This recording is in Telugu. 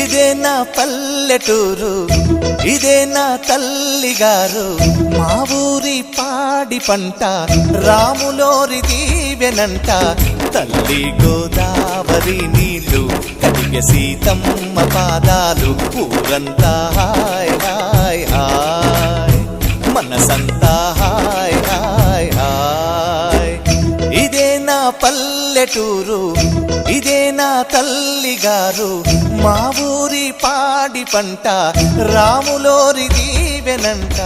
ఇదే నా పల్లెటూరు, ఇదే నా తల్లిగారు. మా ఊరి పాడి పంట రాములోరి దీవెనంట. తల్లి గోదావరి నీళ్ళు కడిగే సీతమ్మ పాదాలు. ఊరంతా హాయ్ హాయ్ హాయ్, మనసంతా హాయ్ హాయ్ హాయ్. ఇదే నా పల్లెటూరు, ఇదే నా తల్లిగారు. మా ఊరి పాడి పంట రాములోరి దీవెనంట.